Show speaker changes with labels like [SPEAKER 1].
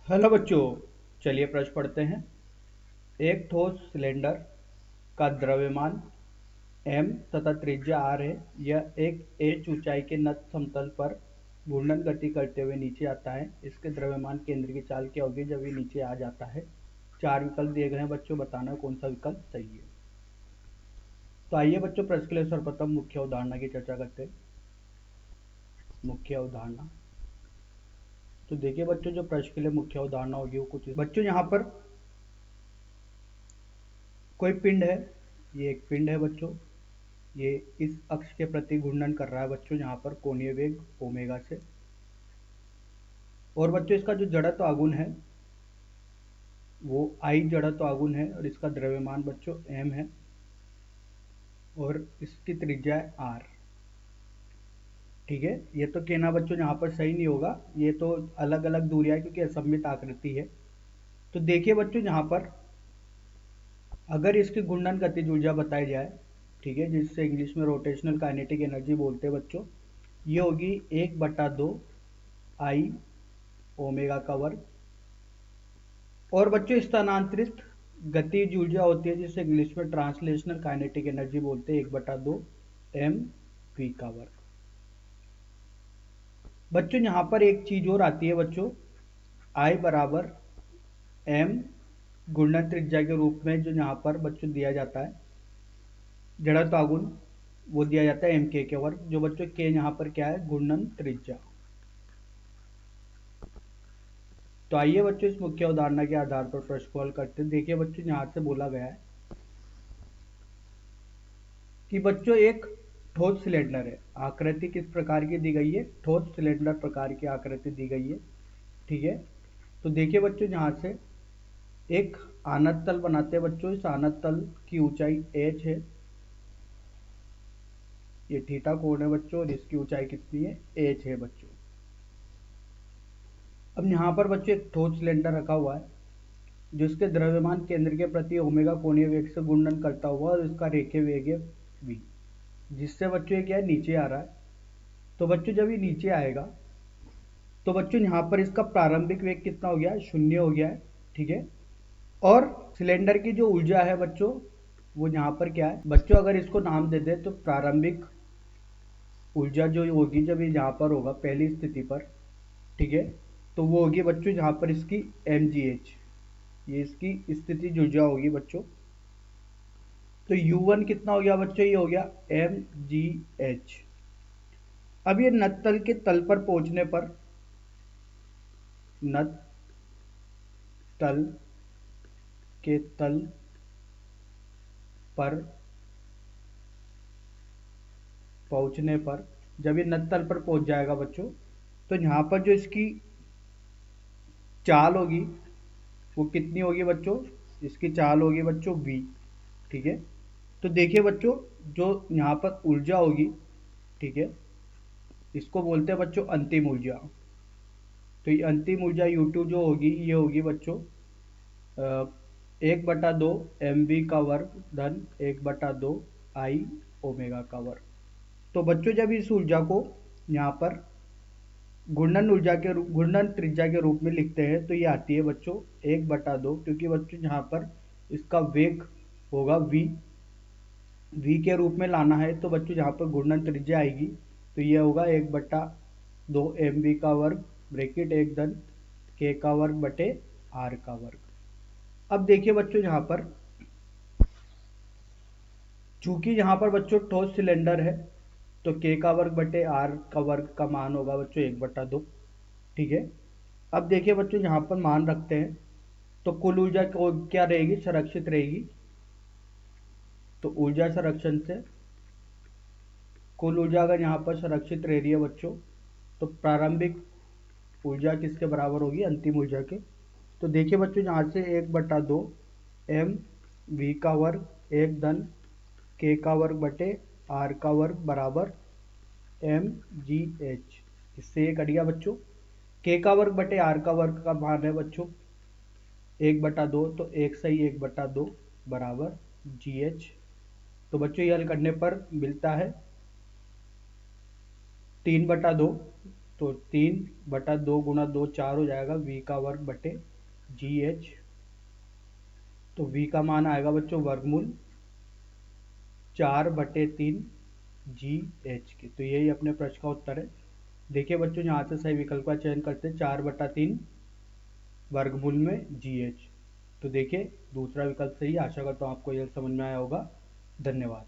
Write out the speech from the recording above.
[SPEAKER 1] Hello बच्चों, चलिए प्रश्न पढ़ते हैं। एक ठोस सिलेंडर का द्रव्यमान m तथा त्रिज्या r है। यह एक h ऊंचाई के नत समतल पर घूर्णन गति करते हुए नीचे आता है। इसके द्रव्यमान केंद्र की चाल क्या होगी जब ये नीचे आ जाता है। चार विकल्प दिए गए हैं बच्चों, बताना कौन सा विकल्प सही है। तो आइए बच्चों, प्रश्न के लिए सर्वप्रथम मुख्य अवधारणा की चर्चा करते हैं। मुख्य अवधारणा, तो देखिए बच्चों, जो प्रश्न के लिए मुख्य अवधारणा होगी वो कुछ बच्चों, यहाँ पर कोई पिंड है। ये एक पिंड है बच्चों। ये इस अक्ष के प्रति घूर्णन कर रहा है बच्चों, यहाँ पर कोणीय वेग ओमेगा से। और बच्चों, इसका जो जड़त्व आघूर्ण है वो आई जड़त्व आघूर्ण है, और इसका द्रव्यमान बच्चों m है, और इसकी त्रिज्या है r। ठीक है, ये तो कहना बच्चों यहाँ पर सही नहीं होगा, ये तो अलग अलग दूरियां है क्योंकि असममित आकृति है। तो देखिए बच्चों, यहाँ पर अगर इसकी घूर्णन गतिज ऊर्जा बताई जाए, ठीक है, जिससे इंग्लिश में रोटेशनल काइनेटिक एनर्जी बोलते हैं बच्चों, ये होगी 1/2 आई ओमेगा का वर्ग। और बच्चों, स्थानांतरित गतिज ऊर्जा होती है जिसे इंग्लिश में ट्रांसलेशनल काइनेटिक एनर्जी बोलते हैं, 1/2 एम वी का वर्ग। बच्चों, यहाँ पर एक चीज और आती है बच्चों, आई बराबर एम घूर्णन त्रिज्या के रूप में जो यहाँ पर बच्चों दिया जाता है, जड़त्व आघूर्ण वो दिया जाता है एम के वर्ग, जो बच्चों के यहाँ पर क्या है, घूर्णन त्रिज्या। तो आइए बच्चों, इस मुख्य अवधारणा के आधार पर प्रश्न को हल करते हैं। देखिए बच्चों, यहाँ से बोला गया है कि बच्चों एक ठोस सिलेंडर है। आकृति किस प्रकार की दी गई है, ठोस सिलेंडर प्रकार की आकृति दी गई है। ठीक है, तो देखिए बच्चों, यहाँ से एक आनत तल बनाते हैं बच्चों। इस आनत तल की ऊंचाई h है, ये थीटा कोण है बच्चों, और इसकी ऊंचाई कितनी है, h है बच्चों। अब यहाँ पर बच्चों एक ठोस सिलेंडर रखा हुआ है जिसके द्रव्यमान केंद्र के प्रति ओमेगा कोणीय वेग से घूर्णन करता हुआ, और इसका रेखीय वेग है v, जिससे बच्चों ये क्या है, नीचे आ रहा है। तो बच्चों जब ये नीचे आएगा तो बच्चों यहाँ पर इसका प्रारंभिक वेग कितना हो गया है, 0 हो गया है। ठीक है, और सिलेंडर की जो ऊर्जा है बच्चों वो यहाँ पर क्या है बच्चों, अगर इसको नाम दे दे तो प्रारंभिक ऊर्जा जो होगी जब ये यहाँ पर होगा पहली स्थिति पर, ठीक है, तो वो होगी बच्चों यहाँ पर इसकी mgh, ये इसकी स्थिति ऊर्जा होगी बच्चों। तो U1 कितना हो गया बच्चों, ये हो गया mgh। अब ये नत तल के तल पर पहुंचने पर, नत तल के तल पर पहुंचने पर, जब ये नत तल पर पहुंच जाएगा बच्चों, तो यहाँ पर जो इसकी चाल होगी वो कितनी होगी बच्चों, इसकी चाल होगी बच्चों v। ठीक है, तो देखिए बच्चों, जो यहाँ पर ऊर्जा होगी, ठीक है, इसको बोलते हैं बच्चों अंतिम ऊर्जा। तो ये अंतिम ऊर्जा U2 जो होगी, ये होगी बच्चों 1/2 mv का वर्ग धन 1/2 आई ओमेगा का वर्ग। तो बच्चों जब इस ऊर्जा को यहाँ पर घूर्णन ऊर्जा के रूप, घूर्णन त्रिज्या के रूप में लिखते हैं, तो ये आती है बच्चों 1/2, क्योंकि बच्चों यहाँ पर इसका वेग होगा v के रूप में लाना है, तो बच्चों यहाँ पर घूर्णन त्रिज्या आएगी, तो ये होगा 1/2 mv का वर्ग ब्रैकेट 1 धन k का वर्ग बटे r का वर्ग। अब देखिए बच्चों, यहाँ पर चूंकि यहाँ पर बच्चों ठोस सिलेंडर है, तो k का वर्ग बटे r का वर्ग का मान होगा बच्चों 1/2। ठीक है, अब देखिए बच्चों, यहाँ पर मान रखते हैं तो कुल ऊर्जा क्या रहेगी, संरक्षित रहेगी। तो ऊर्जा संरक्षण से कुल ऊर्जा अगर यहाँ पर संरक्षित रह रही है बच्चों, तो प्रारंभिक ऊर्जा किसके बराबर होगी, अंतिम ऊर्जा के। तो देखिए बच्चों, यहाँ से 1/2 एम वी का वर्ग 1 धन के का वर्ग बटे आर का वर्ग बराबर mgh। इससे ये कट गया बच्चों, के का वर्ग बटे आर का वर्ग का मान है बच्चों 1/2, तो 1 सही 1/2 बराबर gh। तो बच्चों ये हल करने पर मिलता है 3/2 तो 3/2 गुणा 2 4 हो जाएगा, v का वर्ग बटे जी एच। तो v का मान आएगा बच्चों वर्गमूल 4/3 जी एच के। तो यही अपने प्रश्न का उत्तर है। देखिए बच्चों, यहाँ से सही विकल्प का चयन करते हैं, 4/3 वर्गमूल में जी एच। तो देखिए दूसरा विकल्प सही है। आशा करता हूँ आपको यह समझ में आया होगा। धन्यवाद।